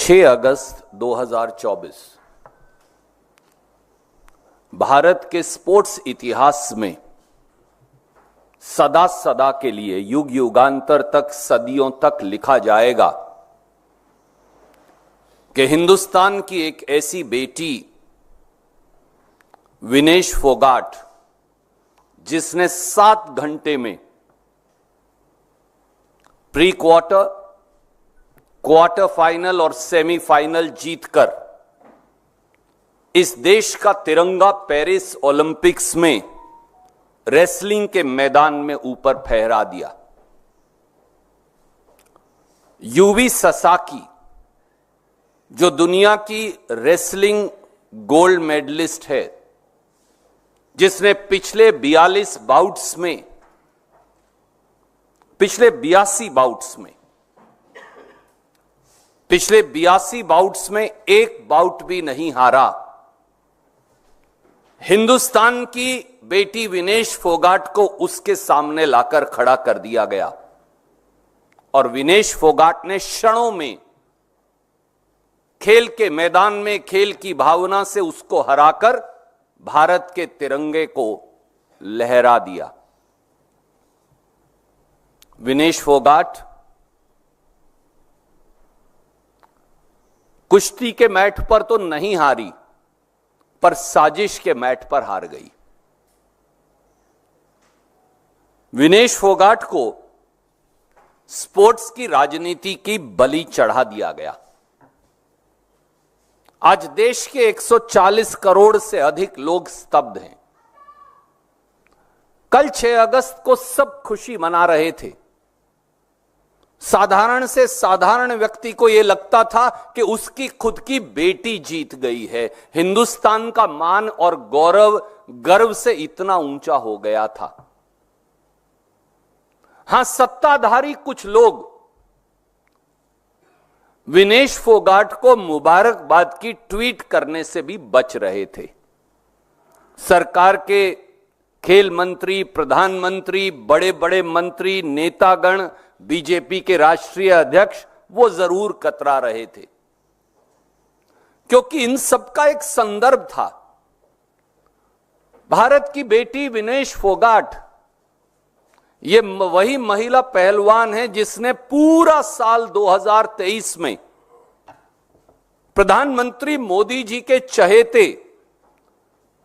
6 अगस्त 2024 भारत के स्पोर्ट्स इतिहास में सदा सदा के लिए, युग युगांतर तक, सदियों तक लिखा जाएगा कि हिंदुस्तान की एक ऐसी बेटी विनेश फोगाट, जिसने 7 घंटे में प्री क्वार्टर, क्वार्टर फाइनल और सेमीफाइनल जीतकर इस देश का तिरंगा पेरिस ओलंपिक्स में रेसलिंग के मैदान में ऊपर फहरा दिया। यूवी ससाकी, जो दुनिया की रेसलिंग गोल्ड मेडलिस्ट है, जिसने पिछले 82 बाउट्स में, पिछले 82 बाउट्स में एक बाउट भी नहीं हारा, हिंदुस्तान की बेटी विनेश फोगाट को उसके सामने लाकर खड़ा कर दिया गया और विनेश फोगाट ने क्षणों में खेल के मैदान में, खेल की भावना से उसको हराकर भारत के तिरंगे को लहरा दिया। विनेश फोगाट कुश्ती के मैट पर तो नहीं हारी, पर साजिश के मैट पर हार गई। विनेश फोगाट को स्पोर्ट्स की राजनीति की बलि चढ़ा दिया गया। आज देश के 140 करोड़ से अधिक लोग स्तब्ध हैं। कल 6 अगस्त को सब खुशी मना रहे थे। साधारण से साधारण व्यक्ति को यह लगता था कि उसकी खुद की बेटी जीत गई है। हिंदुस्तान का मान और गौरव गर्व से इतना ऊंचा हो गया था। हां, सत्ताधारी कुछ लोग विनेश फोगाट को मुबारकबाद की ट्वीट करने से भी बच रहे थे। सरकार के खेल मंत्री, प्रधानमंत्री, बड़े बड़े मंत्री, नेतागण, बीजेपी के राष्ट्रीय अध्यक्ष, वो जरूर कतरा रहे थे, क्योंकि इन सबका एक संदर्भ था। भारत की बेटी विनेश फोगाट ये वही महिला पहलवान है जिसने पूरा साल 2023 में प्रधानमंत्री मोदी जी के चहेते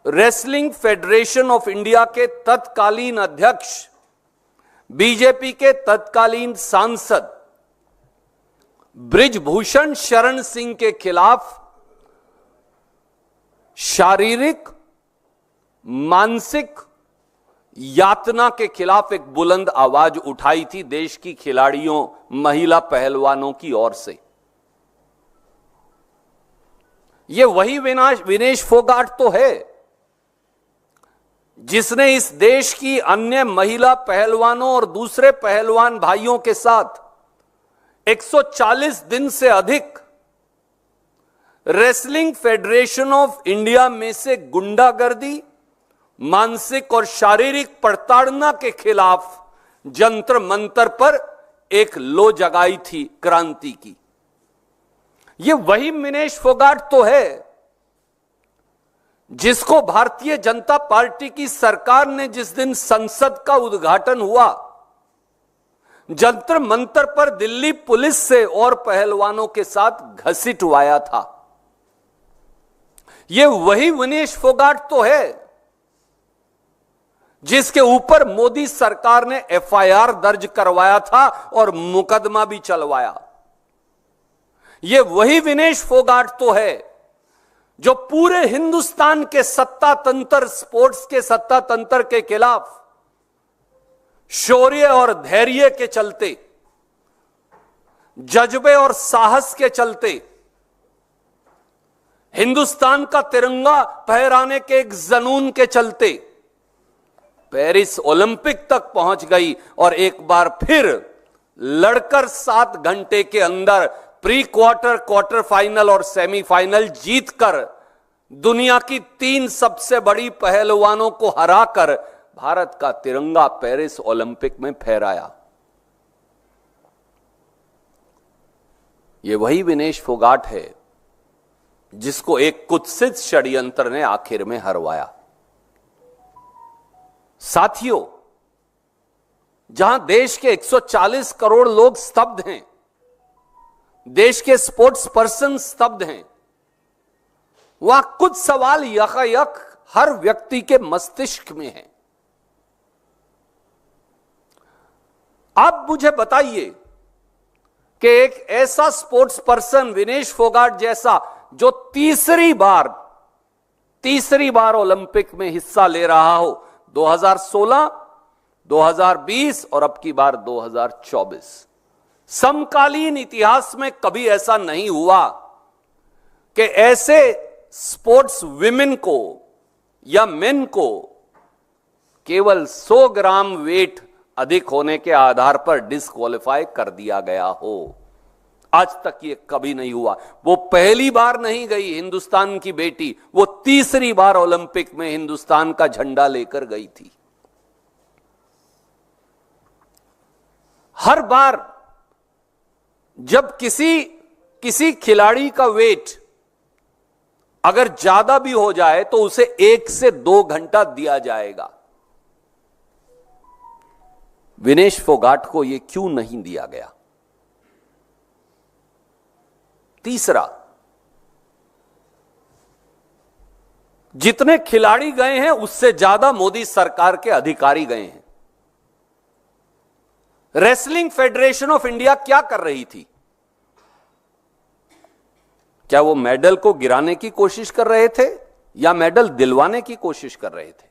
रेसलिंग फेडरेशन ऑफ इंडिया के तत्कालीन अध्यक्ष, बीजेपी के तत्कालीन सांसद बृजभूषण शरण सिंह के खिलाफ शारीरिक, मानसिक यातना के खिलाफ एक बुलंद आवाज उठाई थी देश की खिलाड़ियों, महिला पहलवानों की ओर से। यह वही विनेश फोगाट तो है जिसने इस देश की अन्य महिला पहलवानों और दूसरे पहलवान भाइयों के साथ 140 दिन से अधिक रेसलिंग फेडरेशन ऑफ इंडिया में से गुंडागर्दी, मानसिक और शारीरिक प्रताड़ना के खिलाफ जंतर मंतर पर एक लो जगाई थी, क्रांति की। यह वही विनेश फोगाट तो है जिसको भारतीय जनता पार्टी की सरकार ने जिस दिन संसद का उद्घाटन हुआ, जंतर मंतर पर दिल्ली पुलिस से और पहलवानों के साथ घसीटवाया था। यह वही विनेश फोगाट तो है जिसके ऊपर मोदी सरकार ने एफआईआर दर्ज करवाया था और मुकदमा भी चलवाया। यह वही विनेश फोगाट तो है जो पूरे हिंदुस्तान के सत्ता तंत्र, स्पोर्ट्स के सत्ता तंत्र के खिलाफ शौर्य और धैर्य के चलते, जज्बे और साहस के चलते, हिंदुस्तान का तिरंगा फहराने के एक जुनून के चलते पेरिस ओलंपिक तक पहुंच गई और एक बार फिर लड़कर 7 घंटे के अंदर प्री क्वार्टर, क्वार्टर फाइनल और सेमीफाइनल जीतकर दुनिया की 3 सबसे बड़ी पहलवानों को हराकर भारत का तिरंगा पेरिस ओलंपिक में फहराया। ये वही विनेश फोगाट है जिसको एक कुत्सित षड्यंत्र ने आखिर में हरवाया। साथियों, जहां देश के 140 करोड़ लोग स्तब्ध हैं, देश के स्पोर्ट्स पर्सन स्तब्ध हैं, वहां कुछ सवाल यकायक हर व्यक्ति के मस्तिष्क में हैं। आप मुझे बताइए कि एक ऐसा स्पोर्ट्स पर्सन विनेश फोगाट जैसा, जो तीसरी बार ओलंपिक में हिस्सा ले रहा हो, 2016, 2020 और अब की बार 2024, समकालीन इतिहास में कभी ऐसा नहीं हुआ कि ऐसे स्पोर्ट्स विमेन को या मेन को केवल 100 ग्राम वेट अधिक होने के आधार पर डिस्क्वालीफाई कर दिया गया हो। आज तक ये कभी नहीं हुआ। वो पहली बार नहीं गई हिंदुस्तान की बेटी, वो तीसरी बार ओलंपिक में हिंदुस्तान का झंडा लेकर गई थी। हर बार जब किसी खिलाड़ी का वेट अगर ज्यादा भी हो जाए तो उसे 1 से 2 घंटा दिया जाएगा। विनेश फोगाट को यह क्यों नहीं दिया गया? तीसरा, जितने खिलाड़ी गए हैं उससे ज्यादा मोदी सरकार के अधिकारी गए हैं। रेसलिंग फेडरेशन ऑफ इंडिया क्या कर रही थी? क्या वो मेडल को गिराने की कोशिश कर रहे थे या मेडल दिलवाने की कोशिश कर रहे थे?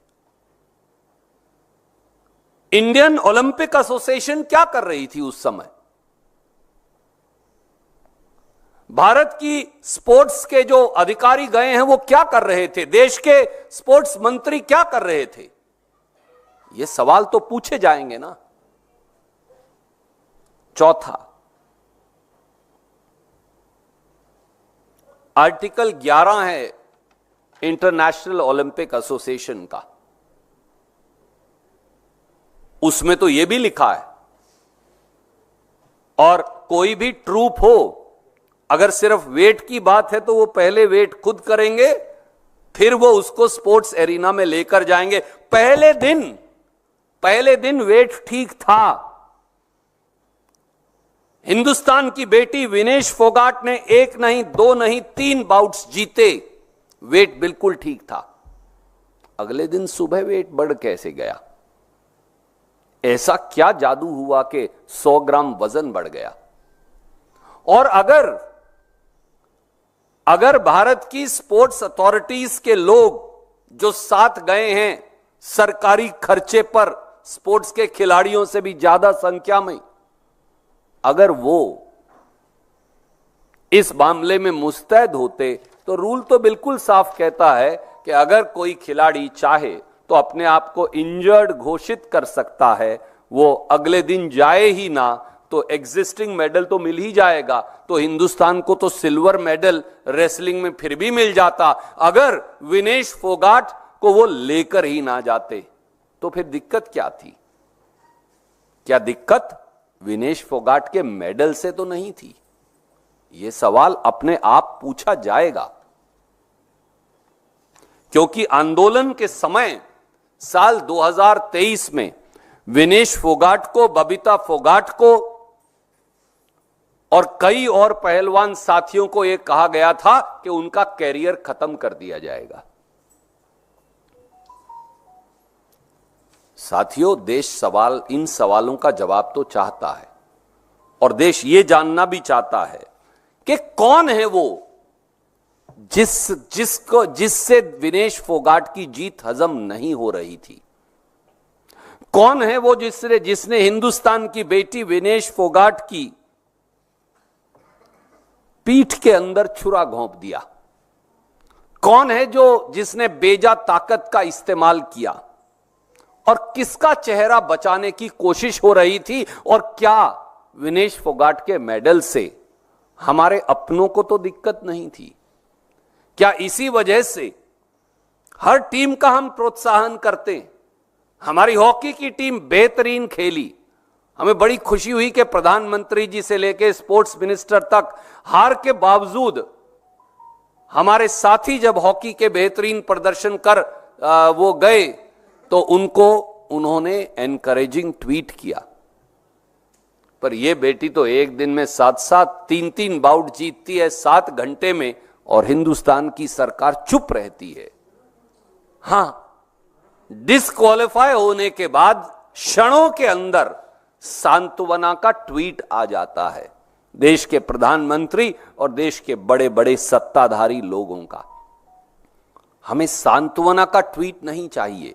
इंडियन ओलंपिक एसोसिएशन क्या कर रही थी उस समय? भारत की स्पोर्ट्स के जो अधिकारी गए हैं वो क्या कर रहे थे? देश के स्पोर्ट्स मंत्री क्या कर रहे थे? ये सवाल तो पूछे जाएंगे ना। चौथा, आर्टिकल 11 है इंटरनेशनल ओलंपिक एसोसिएशन का। उसमें तो यह भी लिखा है, और कोई भी ट्रूप हो, अगर सिर्फ वेट की बात है तो वो पहले वेट खुद करेंगे, फिर वो उसको स्पोर्ट्स एरिना में लेकर जाएंगे। पहले दिन वेट ठीक था। हिंदुस्तान की बेटी विनेश फोगाट ने 1 नहीं 2 नहीं 3 बाउट्स जीते, वेट बिल्कुल ठीक था। अगले दिन सुबह वेट बढ़ कैसे गया? ऐसा क्या जादू हुआ कि 100 ग्राम वजन बढ़ गया? और अगर भारत की स्पोर्ट्स अथॉरिटीज के लोग जो साथ गए हैं सरकारी खर्चे पर, स्पोर्ट्स के खिलाड़ियों से भी ज्यादा संख्या में, अगर वो इस मामले में मुस्तैद होते तो रूल तो बिल्कुल साफ कहता है कि अगर कोई खिलाड़ी चाहे तो अपने आप को इंजर्ड घोषित कर सकता है, वो अगले दिन जाए ही ना तो एग्जिस्टिंग मेडल तो मिल ही जाएगा। तो हिंदुस्तान को तो सिल्वर मेडल रेसलिंग में फिर भी मिल जाता। अगर विनेश फोगाट को वो लेकर ही ना जाते तो फिर दिक्कत क्या थी? क्या दिक्कत विनेश फोगाट के मेडल से तो नहीं थी? यह सवाल अपने आप पूछा जाएगा, क्योंकि आंदोलन के समय साल 2023 में विनेश फोगाट को, बबीता फोगाट को और कई और पहलवान साथियों को यह कहा गया था कि उनका कैरियर खत्म कर दिया जाएगा। साथियों, देश इन सवालों का जवाब तो चाहता है, और देश यह जानना भी चाहता है कि कौन है वो जिससे विनेश फोगाट की जीत हजम नहीं हो रही थी। कौन है वो जिसने हिंदुस्तान की बेटी विनेश फोगाट की पीठ के अंदर छुरा घोंप दिया? कौन है जिसने बेजा ताकत का इस्तेमाल किया? और किसका चेहरा बचाने की कोशिश हो रही थी? और क्या विनेश फोगाट के मेडल से हमारे अपनों को तो दिक्कत नहीं थी? क्या इसी वजह से हर टीम का हम प्रोत्साहन करते? हमारी हॉकी की टीम बेहतरीन खेली, हमें बड़ी खुशी हुई कि प्रधानमंत्री जी से लेकर स्पोर्ट्स मिनिस्टर तक हार के बावजूद हमारे साथी जब हॉकी के बेहतरीन प्रदर्शन कर वो गए तो उन्होंने एनकरेजिंग ट्वीट किया। पर ये बेटी तो एक दिन में 7-7 3-3 बाउट जीतती है 7 घंटे में, और हिंदुस्तान की सरकार चुप रहती है। हां, डिस्क्वालीफाई होने के बाद क्षणों के अंदर सांत्वना का ट्वीट आ जाता है देश के प्रधानमंत्री और देश के बड़े बड़े सत्ताधारी लोगों का। हमें सांत्वना का ट्वीट नहीं चाहिए,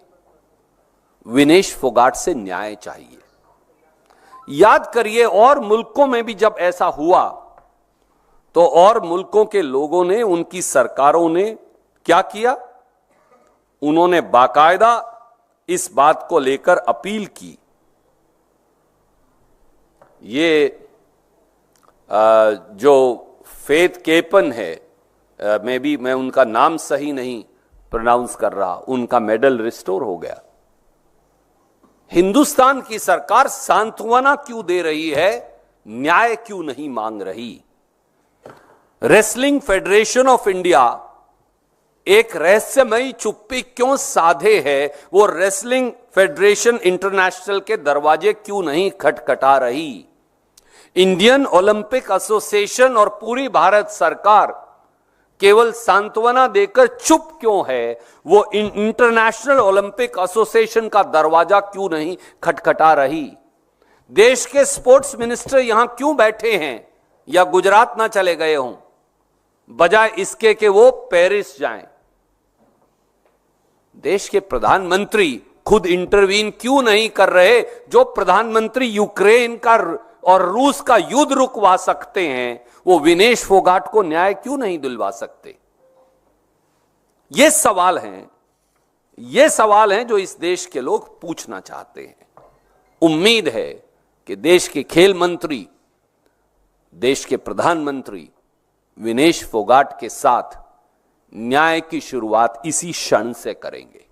विनेश फोगाट से न्याय चाहिए। याद करिए, और मुल्कों में भी जब ऐसा हुआ तो और मुल्कों के लोगों ने, उनकी सरकारों ने क्या किया? उन्होंने बाकायदा इस बात को लेकर अपील की। ये जो फेथ केपन है, मैं उनका नाम सही नहीं प्रोनाउंस कर रहा, उनका मेडल रिस्टोर हो गया। हिंदुस्तान की सरकार सांत्वना क्यों दे रही है, न्याय क्यों नहीं मांग रही? रेसलिंग फेडरेशन ऑफ इंडिया एक रहस्यमयी चुप्पी क्यों साधे है? वो रेसलिंग फेडरेशन इंटरनेशनल के दरवाजे क्यों नहीं खटखटा रही? इंडियन ओलंपिक एसोसिएशन और पूरी भारत सरकार केवल सांत्वना देकर चुप क्यों है? वो इंटरनेशनल ओलंपिक एसोसिएशन का दरवाजा क्यों नहीं खटखटा रही? देश के स्पोर्ट्स मिनिस्टर यहां क्यों बैठे हैं या गुजरात ना चले गए हों, बजाय इसके कि वो पेरिस जाएं? देश के प्रधानमंत्री खुद इंटरवीन क्यों नहीं कर रहे? जो प्रधानमंत्री यूक्रेन का और रूस का युद्ध रुकवा सकते हैं, वो विनेश फोगाट को न्याय क्यों नहीं दिलवा सकते? ये सवाल हैं जो इस देश के लोग पूछना चाहते हैं। उम्मीद है कि देश के खेल मंत्री, देश के प्रधानमंत्री विनेश फोगाट के साथ न्याय की शुरुआत इसी क्षण से करेंगे।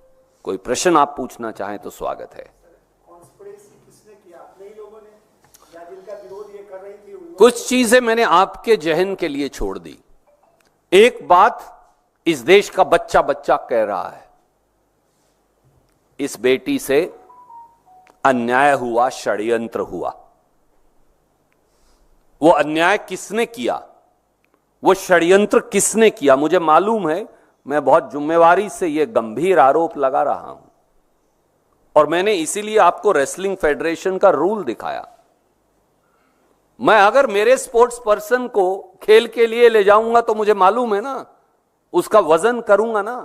कोई प्रश्न आप पूछना चाहें तो स्वागत है। कुछ चीजें मैंने आपके जहन के लिए छोड़ दी। एक बात इस देश का बच्चा बच्चा कह रहा है, इस बेटी से अन्याय हुआ, षड्यंत्र हुआ। वो अन्याय किसने किया, वो षड्यंत्र किसने किया? मुझे मालूम है, मैं बहुत जिम्मेवारी से यह गंभीर आरोप लगा रहा हूं, और मैंने इसीलिए आपको रेसलिंग फेडरेशन का रूल दिखाया। मैं अगर मेरे स्पोर्ट्स पर्सन को खेल के लिए ले जाऊंगा तो मुझे मालूम है ना, उसका वजन करूंगा ना।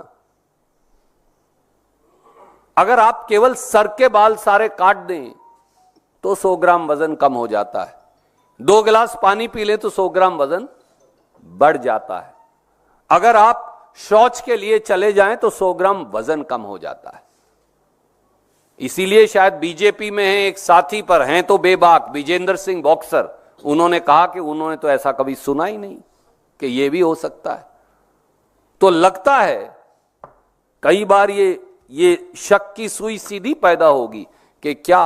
अगर आप केवल सर के बाल सारे काट दें तो 100 ग्राम वजन कम हो जाता है। 2 गिलास पानी पी लें तो 100 ग्राम वजन बढ़ जाता है। अगर आप शौच के लिए चले जाएं तो 100 ग्राम वजन कम हो जाता है। इसीलिए शायद बीजेपी में है एक साथी, पर हैं तो बेबाक, विजेंद्र सिंह बॉक्सर, उन्होंने कहा कि उन्होंने तो ऐसा कभी सुना ही नहीं कि यह भी हो सकता है। तो लगता है कई बार ये शक की सुई सीधी पैदा होगी कि क्या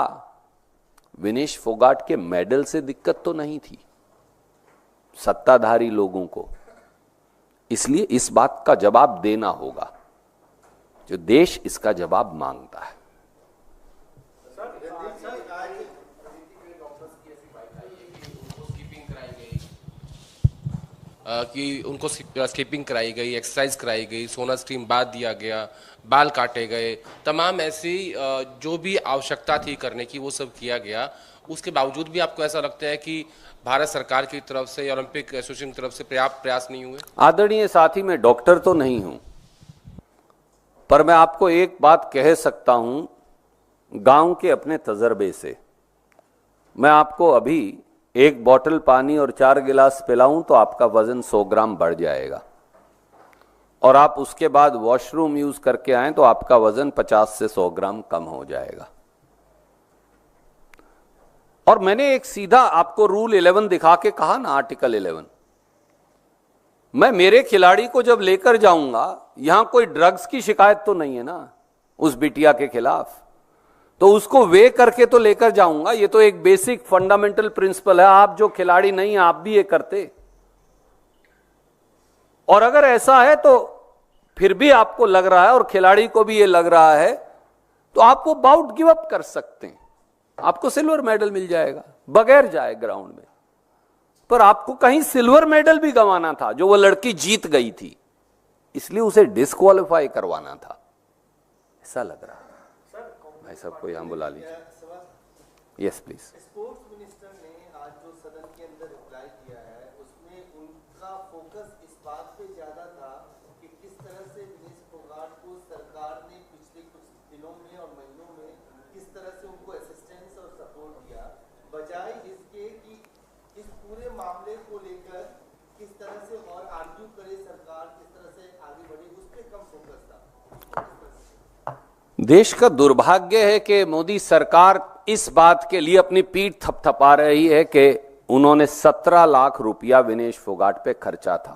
विनेश फोगाट के मेडल से दिक्कत तो नहीं थी सत्ताधारी लोगों को? इसलिए इस बात का जवाब देना होगा, जो देश इसका जवाब मांगता है। कि उनको स्कीपिंग कराई गई, एक्सरसाइज कराई गई, सोना स्ट्रीम बाद दिया गया, बाल काटे गए, तमाम ऐसी जो भी आवश्यकता थी करने की वो सब किया गया। उसके बावजूद भी आपको ऐसा लगता है कि भारत सरकार की तरफ से या ओलंपिक एसोसिएशन की तरफ से पर्याप्त प्रयास नहीं हुए? आदरणीय साथी, मैं डॉक्टर तो नहीं हूं, पर मैं आपको एक बात कह सकता हूं गांव के अपने तजर्बे से। मैं आपको अभी 1 बोतल पानी और 4 गिलास पिलाऊं तो आपका वजन 100 ग्राम बढ़ जाएगा, और आप उसके बाद वॉशरूम यूज करके आए तो आपका वजन 50 से 100 ग्राम कम हो जाएगा। और मैंने एक सीधा आपको रूल 11 दिखा के कहा ना, आर्टिकल 11, मैं मेरे खिलाड़ी को जब लेकर जाऊंगा, यहां कोई ड्रग्स की शिकायत तो नहीं है ना उस बिटिया के खिलाफ, तो उसको वे करके तो लेकर जाऊंगा। ये तो एक बेसिक फंडामेंटल प्रिंसिपल है। आप जो खिलाड़ी नहीं आप भी ये करते, और अगर ऐसा है तो फिर भी आपको लग रहा है और खिलाड़ी को भी ये लग रहा है तो आप वो बाउट गिव अप कर सकते हैं, आपको सिल्वर मेडल मिल जाएगा बगैर जाए ग्राउंड में। पर आपको कहीं सिल्वर मेडल भी गंवाना था जो वो लड़की जीत गई थी, इसलिए उसे डिस्क्वालीफाई करवाना था, ऐसा लग रहा है। भाई साहब को यहां बुला लीजिए। Yes please. स्पोर्ट्स मिनिस्टर ने आज जो सदन के अंदर रिप्लाई किया है उसमें उनका फोकस इस बात पे ज्यादा था कि किस तरह से विनेश फोगाट को सरकार ने पिछले कुछ दिनों में और महीनों में किस तरह से उनको असिस्टेंस और सपोर्ट दिया, बजाय इसके कि इस पूरे मामले को लेकर किस तरह से और आर्ग्यू करे सरकार, किस तरह से आगे बढ़े, उस पर कम फोकस था। देश का दुर्भाग्य है कि मोदी सरकार इस बात के लिए अपनी पीठ थपथपा रही है कि उन्होंने 17 लाख रुपया विनेश फोगाट पे खर्चा था।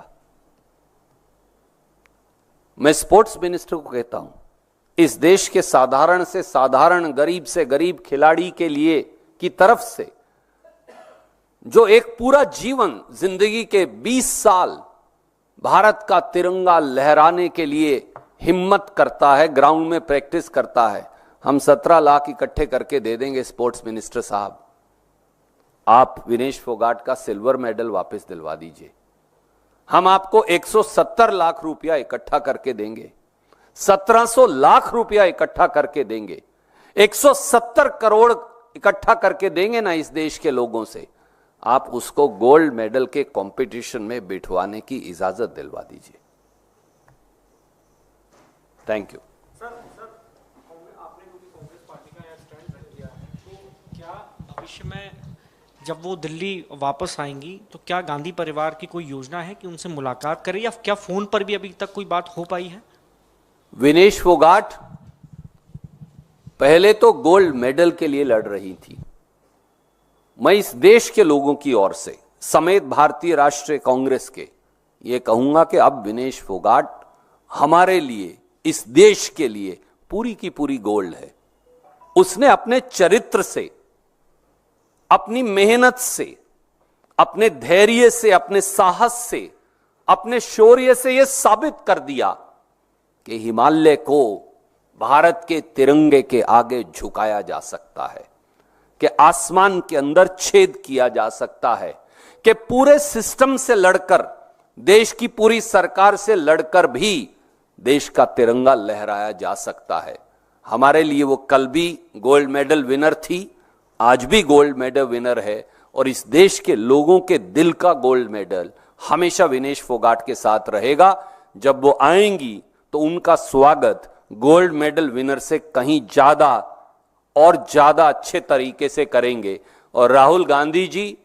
मैं स्पोर्ट्स मिनिस्टर को कहता हूं, इस देश के साधारण से साधारण, गरीब से गरीब खिलाड़ी के लिए की तरफ से जो एक पूरा जीवन, जिंदगी के 20 साल भारत का तिरंगा लहराने के लिए हिम्मत करता है, ग्राउंड में प्रैक्टिस करता है, हम 17 लाख इकट्ठे करके दे देंगे। स्पोर्ट्स मिनिस्टर साहब, आप विनेश फोगाट का सिल्वर मेडल वापस दिलवा दीजिए। हम आपको 170 लाख रुपया इकट्ठा करके देंगे, 1700 लाख रुपया इकट्ठा करके देंगे, 170 करोड़ इकट्ठा करके देंगे ना इस देश के लोगों से। आप उसको गोल्ड मेडल के कंपटीशन में बिठवाने की इजाजत दिलवा दीजिए। Thank you. सर आपने क्योंकि कांग्रेस पार्टी का यहाँ स्टैंड रख दिया है, तो क्या भविष्य में जब वो दिल्ली वापस आएंगी तो क्या गांधी परिवार की कोई योजना है कि उनसे मुलाकात करें, या क्या फोन पर भी अभी तक कोई बात हो पाई है? विनेश फोगाट पहले तो गोल्ड मेडल के लिए लड़ रही थी। मैं इस देश के लोगों की ओर से समेत भारतीय राष्ट्रीय कांग्रेस के ये कहूंगा कि अब विनेश फोगाट हमारे लिए, इस देश के लिए पूरी की पूरी गोल्ड है। उसने अपने चरित्र से, अपनी मेहनत से, अपने धैर्य से, अपने साहस से, अपने शौर्य से यह साबित कर दिया कि हिमालय को भारत के तिरंगे के आगे झुकाया जा सकता है, कि आसमान के अंदर छेद किया जा सकता है, कि पूरे सिस्टम से लड़कर, देश की पूरी सरकार से लड़कर भी देश का तिरंगा लहराया जा सकता है। हमारे लिए वो कल भी गोल्ड मेडल विनर थी, आज भी गोल्ड मेडल विनर है, और इस देश के लोगों के दिल का गोल्ड मेडल हमेशा विनेश फोगाट के साथ रहेगा। जब वो आएंगी तो उनका स्वागत गोल्ड मेडल विनर से कहीं ज्यादा और ज्यादा अच्छे तरीके से करेंगे। और राहुल गांधी जी,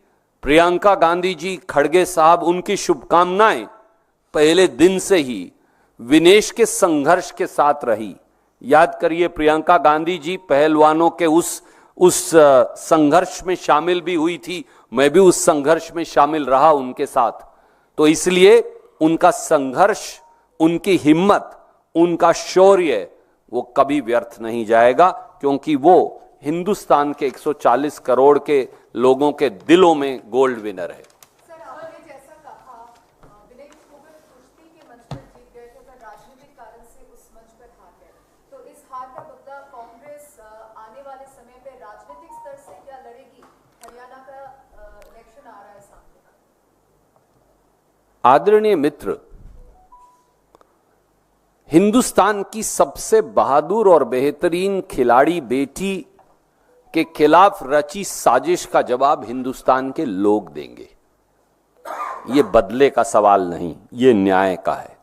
प्रियंका गांधी जी, खड़गे साहब, उनकी शुभकामनाएं पहले दिन से ही विनेश के संघर्ष के साथ रही। याद करिए, प्रियंका गांधी जी पहलवानों के उस संघर्ष में शामिल भी हुई थी, मैं भी उस संघर्ष में शामिल रहा उनके साथ। तो इसलिए उनका संघर्ष, उनकी हिम्मत, उनका शौर्य वो कभी व्यर्थ नहीं जाएगा, क्योंकि वो हिंदुस्तान के 140 करोड़ के लोगों के दिलों में गोल्ड विनर है। सर, आपने जैसा कहा विनेश फोगाट कुश्ती के मंच पर जीत गए थे, पर राजनीतिक कारण से उस मंच पर हार गए, तो इस हार का बदला कांग्रेस आने वाले समय पे राजनीतिक स्तर से क्या लड़ेगी? हरियाणा का इलेक्शन आ रहा है सामने। आदरणीय मित्र, हिंदुस्तान की सबसे बहादुर और बेहतरीन खिलाड़ी बेटी के खिलाफ रची साजिश का जवाब हिंदुस्तान के लोग देंगे। ये बदले का सवाल नहीं, ये न्याय का है।